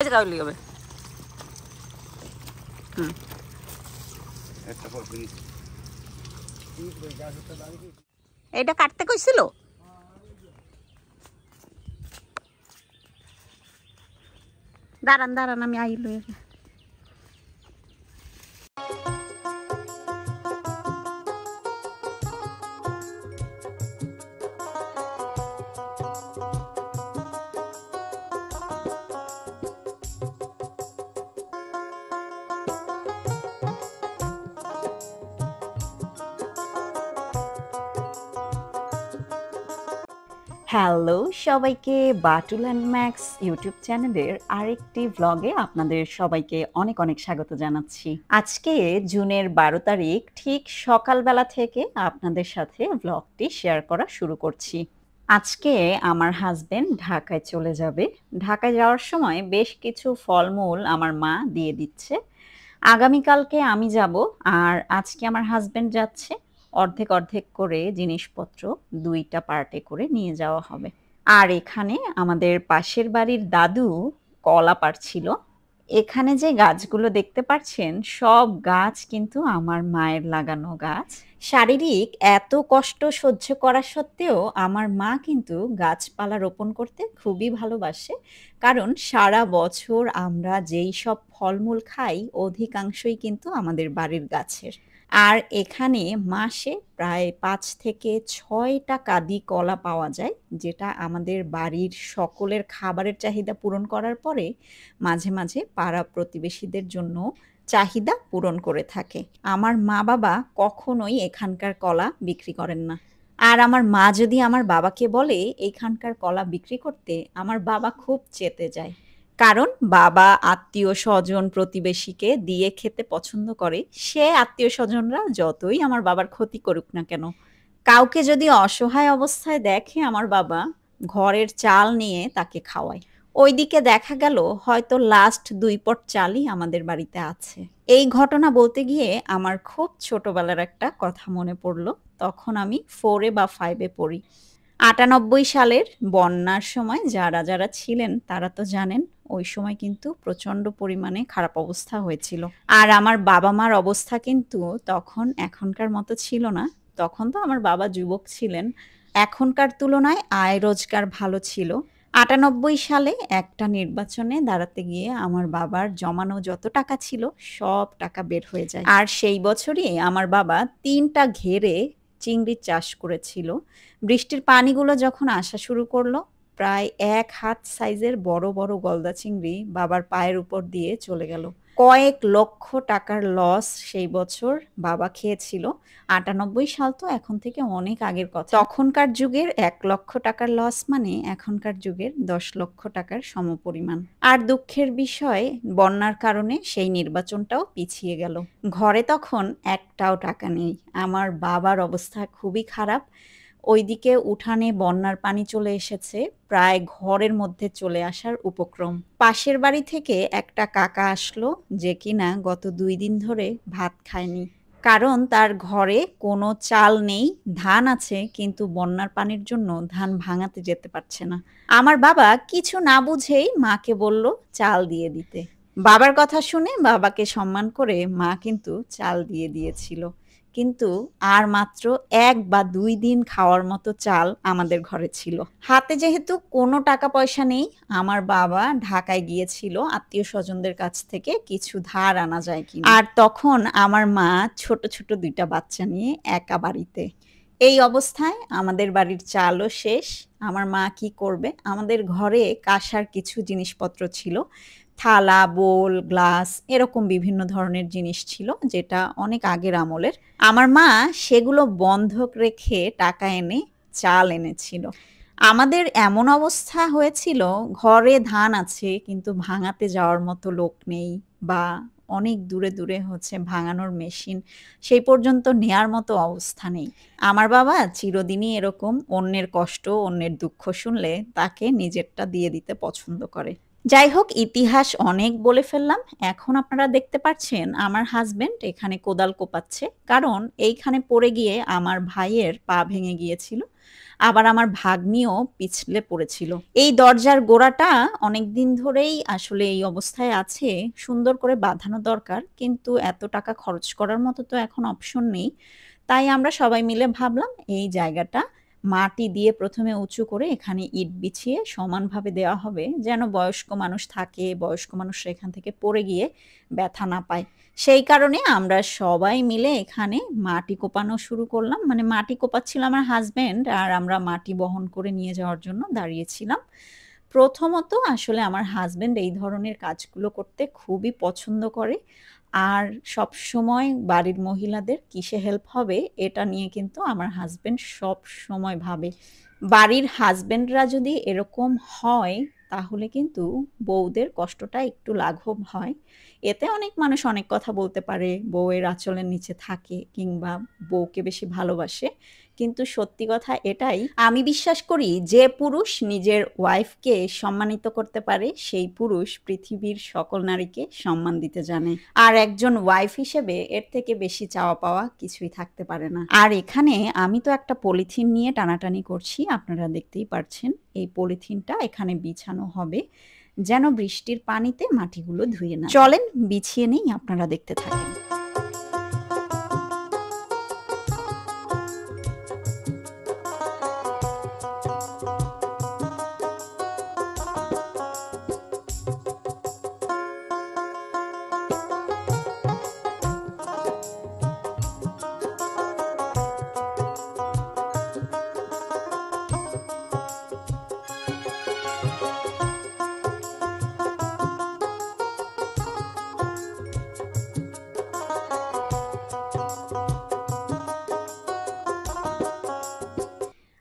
হবে। এটা কাটতে কইছিল। দাঁড়ান দাঁড়ান আমি আইল। হ্যালো সবাইকে, বাটুল অ্যান্ড ম্যাক্স ইউটিউব চ্যানেলের আরেকটি ভ্লগে আপনাদের সবাইকে অনেক অনেক স্বাগত জানাচ্ছি। আজকে জুনের 12 তারিখ ঠিক সকালবেলা থেকে আপনাদের সাথে ভ্লগটি শেয়ার করা শুরু করছি। আজকে আমার হাজবেন্ড ঢাকায় চলে যাবে। ঢাকায় যাওয়ার সময় বেশ কিছু ফলমূল আমার মা দিয়ে দিচ্ছে। আগামীকালকে আমি যাব, আর আজকে আমার হাজবেন্ড যাচ্ছে। অর্ধেক অর্ধেক করে জিনিসপত্র 2টা পার্টে করে নিয়ে যাওয়া হবে। আর এখানে আমাদের পাশের বাড়ির দাদু কলা পাড়ছিল। এখানে যে গাছগুলো দেখতে পাচ্ছেন সব গাছ কিন্তু আমার মায়ের লাগানো গাছ। শারীরিক এত কষ্ট সহ্য করা সত্ত্বেও আমার মা কিন্তু গাছপালা রোপণ করতে খুবই ভালোবাসে, কারণ সারা বছর আমরা যেই সব ফলমূল খাই অধিকাংশই কিন্তু আমাদের বাড়ির গাছের। আর এখানে মাসে প্রায় 5 থেকে 6টা কাঁদি কলা পাওয়া যায়, যেটা আমাদের বাড়ির সকলের খাবারের চাহিদা পূরণ করার পরে মাঝে মাঝে পাড়া প্রতিবেশীদের জন্য চাহিদা পূরণ করে থাকে। আমার মা বাবা কখনোই এখানকার কলা বিক্রি করেন না। আর আমার মা যদি আমার বাবাকে বলে এইখানকার কলা বিক্রি করতে, আমার বাবা খুব চেতে যায়, কারণ বাবা আত্মীয় স্বজন প্রতিবেশীকে দিয়ে খেতে পছন্দ করে। সে আত্মীয় স্বজনরা যতই আমার বাবার ক্ষতি করুক না কেন, কাউকে যদি অসহায় অবস্থায় দেখে আমার বাবা ঘরের চাল নিয়ে তাকে খাওয়ায়। ওইদিকে দেখা গেল হয়তো লাস্ট 2 পট চালই আমাদের বাড়িতে আছে। এই ঘটনা বলতে গিয়ে আমার খুব ছোটবেলার একটা কথা মনে পড়লো। তখন আমি 4 বা 5 পড়ি। 98 সালের বন্যার সময় যারা যারা ছিলেন তারা তো জানেন, ওই সময় কিন্তু প্রচন্ড পরিমাণে খারাপ অবস্থা হয়েছিল। আর আমার বাবা মার অবস্থা কিন্তু তখন এখনকার মতো ছিল না। তখন তো আমার বাবা যুবক ছিলেন, এখনকার তুলনায় আয় রোজগার ভালো ছিল। 98 সালে একটা নির্বাচনে দাঁড়াতে গিয়ে আমার বাবার জমানো যত টাকা ছিল সব টাকা বের হয়ে যায়। আর সেই বছরই আমার বাবা 3টা ঘেরে চিংড়ির চাষ করেছিল। বৃষ্টির পানিগুলো যখন আসা শুরু করলো, প্রায় 1 হাত সাইজের বড় বড় গলদা চিংড়ি বাবার পায়ের উপর দিয়ে চলে গেল। কয়েক লক্ষ টাকার লস সেই বছর বাবা খেয়েছিল। 98 সাল তো এখন থেকে অনেক আগের কথা। তখনকার যুগের 1 লক্ষ টাকার লস মানে এখনকার যুগের 10 লক্ষ টাকার সমপরিমাণ। আর দুঃখের বিষয়, বন্যার কারণে সেই নির্বাচনটাও পিছিয়ে গেল। ঘরে তখন একটাও টাকা নেই। আমার বাবার অবস্থা খুবই খারাপ। ওইদিকে উঠানে বন্যার পানি চলে এসেছে, প্রায় ঘরের মধ্যে চলে আসার উপক্রম। পাশের বাড়ি থেকে একটা কাকা আসলো, যে কিনা গত 2 দিন ধরে ভাত খায়নি, কারণ তার ঘরে কোনো চাল নেই। ধান আছে কিন্তু বন্যার পানির জন্য ধান ভাঙাতে যেতে পারছে না। আমার বাবা কিছু না বুঝেই মাকে বলল চাল দিয়ে দিতে। বাবার কথা শুনে বাবাকে সম্মান করে মা কিন্তু চাল দিয়ে দিয়েছিল। কিন্তু আর মাত্র 1 বা 2 দিন খাওয়ার মতো চাল আমাদের ঘরে ছিল। হাতে যেহেতু কোনো টাকা পয়সা নেই, আমার বাবা ঢাকায় গিয়েছিল আত্মীয় স্বজনদের কাছ থেকে কিছু ধার আনা যায় কিনা। আর তখন আমার মা ছোট ছোট 2টা বাচ্চা নিয়ে একা বাড়িতে। এই অবস্থায় আমাদের বাড়ির চালও শেষ। আমার মা কি করবে? আমাদের ঘরে কাঁসার কিছু জিনিসপত্র ছিল, থালা, বোল, গ্লাস, এরকম বিভিন্ন ধরনের জিনিস ছিল, যেটা অনেক আগের আমলের। আমার মা সেগুলো বন্ধক রেখে টাকা এনে চাল এনেছিল। আমাদের এমন অবস্থা হয়েছিল, ঘরে ধান আছে কিন্তু ভাঙাতে যাওয়ার মতো লোক নেই, বা অনেক দূরে দূরে হচ্ছে ভাঙানোর মেশিন সেই পর্যন্ত নেয়ার মতো অবস্থা নেই। আমার বাবা চিরদিনই এরকম অন্যের কষ্ট, অন্যের দুঃখ শুনলে তাকে নিজেরটা দিয়ে দিতে পছন্দ করে। যাই হোক, ইতিহাস অনেক বলে ফেললাম। এখন আপনারা দেখতে পাচ্ছেন আমার হাজবেন্ড এখানে কোদাল কোপাচ্ছে, কারণ এইখানে পড়ে গিয়ে আমার ভাইয়ের পা ভেঙে গিয়েছিল। আবার আমার ভাগ্নিও পিছলে পড়েছিল। এই দরজার গোড়াটা অনেকদিন ধরেই আসলে এই অবস্থায় আছে, সুন্দর করে বাঁধানো দরকার, কিন্তু এত টাকা খরচ করার মতো তো এখন অপশন নেই। তাই আমরা সবাই মিলে ভাবলাম এই জায়গাটা মাটি দিয়ে প্রথমে উঁচু করে এখানে ইট বিছিয়ে সমানভাবে দেওয়া হবে, যেন বয়স্ক মানুষ থাকে, বয়স্ক মানুষরা এখান থেকে পড়ে গিয়ে ব্যথা না পায়। সেই কারণে আমরা সবাই মিলে এখানে মাটি কোপানো শুরু করলাম। মানে মাটি কোপাচ্ছিল আমার হাজবেন্ড, আর আমরা মাটি বহন করে নিয়ে যাওয়ার জন্য দাঁড়িয়েছিলাম। প্রথমত আসলে আমার হাজবেন্ড এই ধরনের কাজগুলো করতে খুবই পছন্দ করে, আর সবসময় বাড়ির মহিলাদের কিসে হেল্প হবে এটা নিয়ে কিন্তু আমার হাজবেন্ড সব সময় ভাবে। বাড়ির হাজবেন্ডরা যদি এরকম হয় তাহলে কিন্তু বউদের কষ্টটা একটু লাঘব হয়। এতে অনেক মানুষ অনেক কথা বলতে পারে, বউয়ের আঁচলের নিচে থাকে কিংবা বউকে বেশি ভালোবাসে, কিন্তু সত্যি কথা এটাই, আমি বিশ্বাস করি যে পুরুষ নিজের ওয়াইফকে সম্মানিত করতে পারে সেই পুরুষ পৃথিবীর সকল নারীকে সম্মান দিতে জানে। আর একজন ওয়াইফ হিসেবে এর থেকে বেশি চাওয়া পাওয়া কিছুই থাকতে পারে না। আর এখানে আমি তো একটা পলিথিন নিয়ে টানাটানি করছি, আপনারা দেখতেই পারছেন। এই পলিথিনটা এখানে বিছানো হবে যেন বৃষ্টির পানিতে মাটিগুলো ধুয়ে না। চলেন বিছিয়ে নেই, আপনারা দেখতে থাকেন।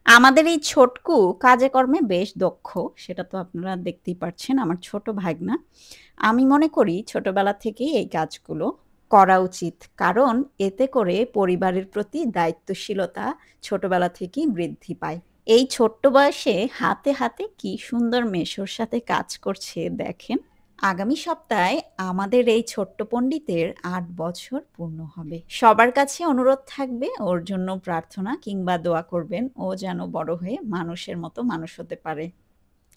আমাদের এই ছোটকু কাজে কর্মে বেশ দক্ষ, সেটা তো আপনারা দেখতেই পাচ্ছেন, আমার ছোট ভাগনা। আমি মনে করি ছোটবেলা থেকেই এই কাজগুলো করা উচিত, কারণ এতে করে পরিবারের প্রতি দায়িত্বশীলতা ছোটবেলা থেকেই বৃদ্ধি পায়। এই ছোট্ট বয়সে হাতে হাতে কি সুন্দর মেশোর সাথে কাজ করছে দেখেন। আগামী সপ্তাহে আমাদের এই ছোট্ট পণ্ডিতের ৮ বছর পূর্ণ হবে। সবার কাছে অনুরোধ থাকবে ওর জন্য প্রার্থনা কিংবা দোয়া করবেন, ও যেন বড় হয়ে মানুষের মতো মানুষ হতে পারে।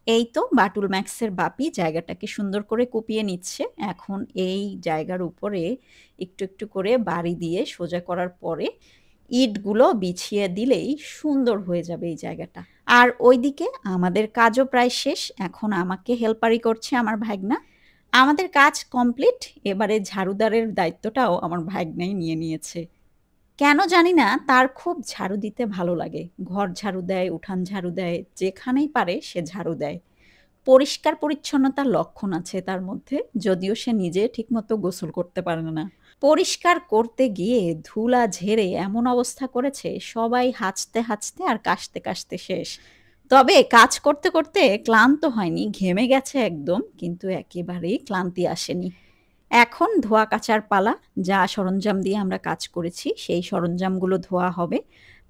এই তো বাটুল ম্যাক্সের বাপি জায়গাটাকে সুন্দর করে কুপিয়ে নিচ্ছে। এখন এই জায়গার উপরে একটু একটু করে বাড়ি দিয়ে সোজা করার পরে ইটগুলো বিছিয়ে দিলেই সুন্দর হয়ে যাবে এই জায়গাটা। আর ওইদিকে আমাদের কাজও প্রায় শেষ, এখন আমাকে হেল্পারি করছে আমার ভাগনা। আমাদের কাজ কমপ্লিট, এবারে ঝাড়ুদারের দায়িত্বটাও আমার ভাগনাই নিয়ে নিয়েছে। কেন জানি না তার খুব ঝাড়ু দিতে ভালো লাগে। ঘর ঝাড়ু দেয়, উঠান ঝাড়ু দেয়, যেখানেই পারে সে ঝাড়ু দেয়। পরিষ্কার পরিচ্ছন্নতার লক্ষণ আছে তার মধ্যে, যদিও সে নিজে ঠিকমতো গোসল করতে পারে না। পরিষ্কার করতে গিয়ে ধুলা ঝেড়ে এমন অবস্থা করেছে, সবাই হাঁচতে হাঁচতে আর কাশতে কাশতে শেষ। তবে কাজ করতে করতে ক্লান্ত হয়নি, ঘেমে গেছে একদম, কিন্তু একেবারেই ক্লান্তি আসেনি। এখন ধোয়া কাচার পালা। যা সরঞ্জাম দিয়ে আমরা কাজ করেছি সেই সরঞ্জামগুলো ধোয়া হবে,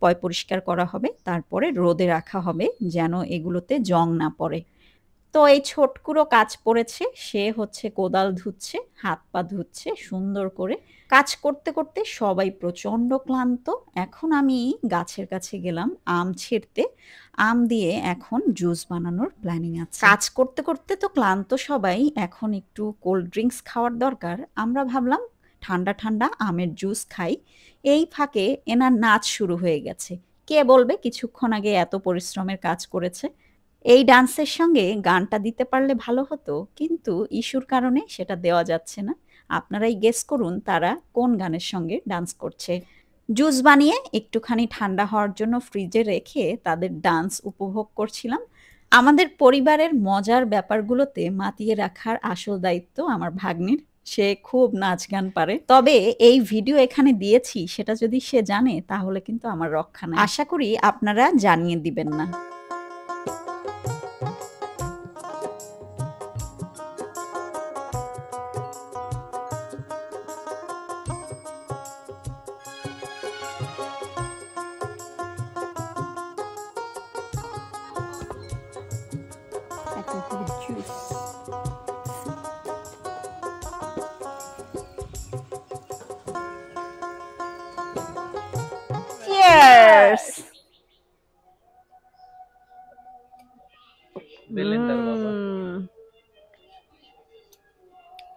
পয় পরিষ্কার করা হবে, তারপরে রোদে রাখা হবে যেন এগুলোতে জং না পড়ে। তো এই ছোটকুরো কাজ পড়েছে, সে হচ্ছে কোদাল ধুচ্ছে, হাত পা ধুচ্ছে সুন্দর করে। কাজ করতে করতে সবাই প্রচণ্ড ক্লান্ত। এখন আমি গাছের কাছে গেলাম আম ছিঁড়তে। আম দিয়ে এখন জুস বানানোর প্ল্যানিং আছে। কাজ করতে করতে তো ক্লান্ত সবাই, এখন একটু কোল্ড ড্রিঙ্কস খাওয়ার দরকার। আমরা ভাবলাম ঠান্ডা ঠান্ডা আমের জুস খাই। এই ফাঁকে এনার নাচ শুরু হয়ে গেছে। কে বলবে কিছুক্ষণ আগে এত পরিশ্রমের কাজ করেছে। এই ডান্সের সঙ্গে গানটা দিতে পারলে ভালো হতো, কিন্তু ইস্যুর কারণে সেটা দেওয়া যাচ্ছে না। আপনারাই গেস করুন তারা কোন গানের সঙ্গে ডান্স করছে। জুস বানিয়ে একটুখানি ঠান্ডা হওয়ার জন্য ফ্রিজে রেখে তাদের ডান্স উপভোগ করছিলাম। আমাদের পরিবারের মজার ব্যাপারগুলোতে মাতিয়ে রাখার আসল দায়িত্ব আমার ভাগ্নির। সে খুব নাচ গান পারে। তবে এই ভিডিও এখানে দিয়েছি সেটা যদি সে জানে তাহলে কিন্তু আমার রক্ষা নাই। আশা করি আপনারা জানিয়ে দিবেন না। এখন হবে জুস। Cheers!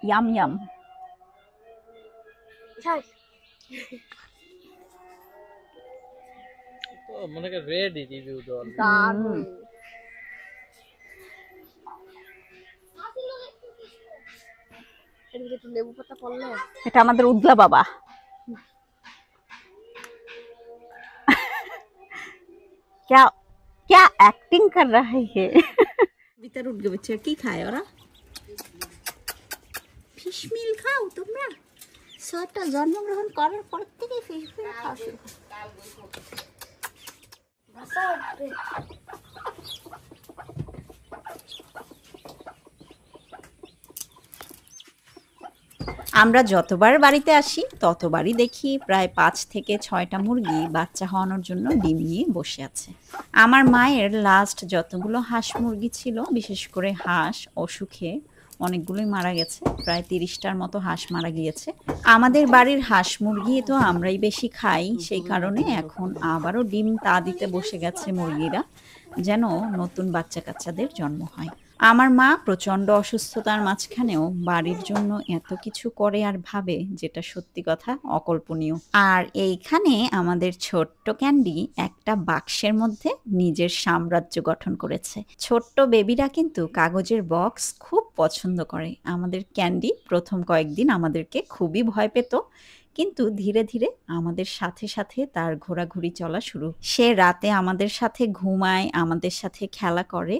Yam yam. মনে করে রেডি রিভিউ দেওয়ার দারুণ। লেবু পাতা পড়লে এটা আমাদের উদলা বাবা। क्या क्या एक्टिंग कर रहा है ये? ভিতর উঠবে বচ্চা কি খায় ওরা? ফিশ মিল খাও তোমরা? ছোট জন্মগ্রহণ করার পর থেকে ফিশ মিল খাওয়া শুরু। আমরা যতবার বাড়িতে আসি ততবারই দেখি প্রায় 5 থেকে 6টা মুরগি বাচ্চা হওয়ানোর জন্য ডিম নিয়ে বসে আছে। আমার মায়ের লাস্ট যতগুলো হাঁস মুরগি ছিল, বিশেষ করে হাঁস অসুখে অনেকগুলোই মারা গেছে, প্রায় 30টার মতো হাঁস মারা গিয়েছে। আমাদের বাড়ির হাঁস মুরগি তো আমরাই বেশি খাই, সেই কারণে এখন আবারও ডিম তা দিতে বসে গেছে মুরগিরা, যেন নতুন বাচ্চা কাচ্চাদের জন্ম হয়। আমার মা প্রচণ্ড অসুস্থতার মাঝখানেও বাড়ির জন্য এত কিছু করে আর ভাবে, যেটা সত্যি কথা অকল্পনীয়। আর এইখানে আমাদের ছোট্ট ক্যান্ডি একটা বাক্সের মধ্যে নিজের সাম্রাজ্য গঠন করেছে। ছোট্ট বেবিরা কিন্তু কাগজের বক্স খুব পছন্দ করে। আমাদের ক্যান্ডি প্রথম কয়েকদিন আমাদেরকে খুবই ভয় পেত, কিন্তু ধীরে ধীরে আমাদের সাথে সাথে তার ঘোরাঘুরি চলা শুরু। সে রাতে আমাদের সাথে ঘুমায়, আমাদের সাথে খেলা করে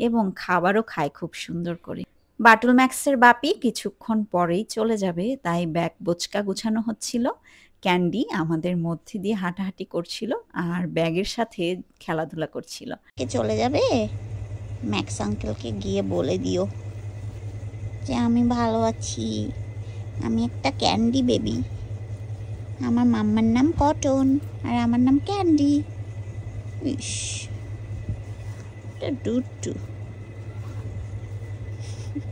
এবং খাবারও খায় খুব সুন্দর করে। বাটুল ম্যাক্সের বাপি কিছুক্ষণ পরেই চলে যাবে, তাই ব্যাগ বোচকা গুছানো হচ্ছিল। ক্যান্ডি আমাদের মধ্যে দিয়ে হাঁটাহাঁটি করছিল আর ব্যাগের সাথে খেলাধুলা করছিল। কে চলে যাবে? ম্যাক্স আঙ্কেলকে গিয়ে বলে দিও যে আমি ভালো আছি, আমি একটা ক্যান্ডি বেবি, আমার মাম্মার নাম কটন আর আমার নাম ক্যান্ডি। ইস, ডুট্টু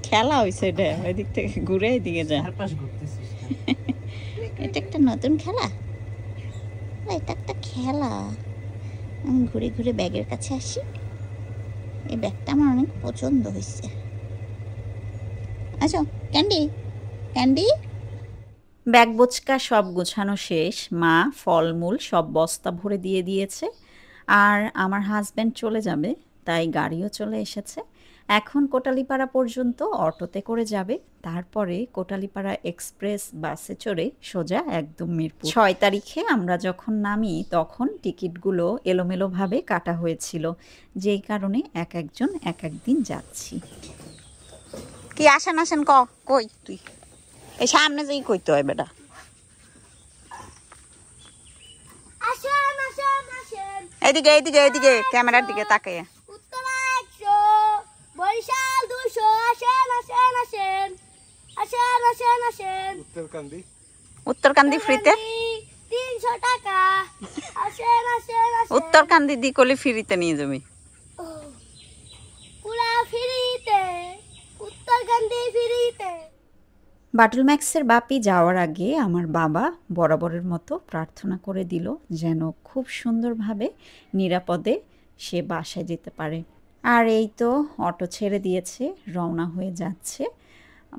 খেলা হয়েছে, এটা ওইদিক থেকে ঘুরে এদিকে যা। চারপাশ ঘুরতেছিস এটা একটা নতুন খেলা, এটা একটা খেলা। আমি ঘুরে ঘুরে ব্যাগের কাছে আসি, এই ব্যাগটা আমার অনেক পছন্দ হয়েছে। আচ্ছা ক্যান্ডি, ক্যান্ডি ব্যাগ বোচকা সব গোছানো শেষ, মা ফলমূল সব বস্তা ভরে দিয়ে দিয়েছে। আর আমার হাজব্যান্ড চলে যাবে, তাই গাড়িও চলে এসেছে। এখন কোটালীপাড়া পর্যন্ত অটোতে করে যাবে, তারপরে কোটালীপাড়া এক্সপ্রেস বাসে চড়ে সোজা একদম মিরপুর। 6 তারিখে আমরা যখন নামি তখন টিকিটগুলো এলোমেলোভাবে কাটা হয়েছিল, যেই কারণে এক একজন এক একদিন যাচ্ছি। কি আসেন আসেন কই তুই? এই সামনে যেই কইতে হয় বেটা। আসেন আসেন আসেন এইদিকে এইদিকে এইদিকে ক্যামেরার দিকে তাকিয়ে। উত্তরা 100 বরিশাল 200 আসেন আসেন আসেন আসেন আসেন আসেন উত্তরকান্দি ফ্রিতে, 300 টাকা আসেন আসেন আসেন উত্তরকান্দি দিকলি ফ্রিতে নিয়ে যাবি। পুরা ফ্রিতে উত্তরকান্দি ফ্রিতে। বাটুল ম্যাক্সের বাপি যাওয়ার আগে আমার বাবা বরাবরের মতো প্রার্থনা করে দিল যেন খুব সুন্দরভাবে নিরাপদে সে বাসায় যেতে পারে। আর এই তো অটো ছেড়ে দিয়েছে, রওনা হয়ে যাচ্ছে।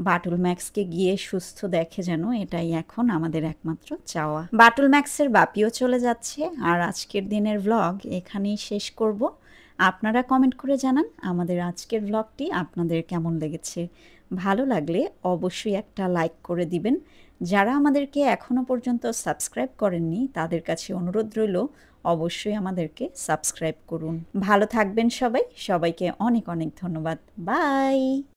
বাটুল ম্যাক্সকে গিয়ে সুস্থ দেখে যেন, এটাই এখন আমাদের একমাত্র চাওয়া। বাটুল ম্যাক্সের বাপিও চলে যাচ্ছে। আর আজকের দিনের ভ্লগ এখানেই শেষ করব। আপনারা কমেন্ট করে জানান আমাদের আজকের ভ্লগটি আপনাদের কেমন লেগেছে। ভালো লাগলে অবশ্যই একটা লাইক করে দিবেন। যারা আমাদেরকে এখনও পর্যন্ত সাবস্ক্রাইব করেননি তাদের কাছে অনুরোধ রইল অবশ্যই আমাদেরকে সাবস্ক্রাইব করুন। ভালো থাকবেন সবাই, সবাইকে অনেক অনেক ধন্যবাদ। বাই।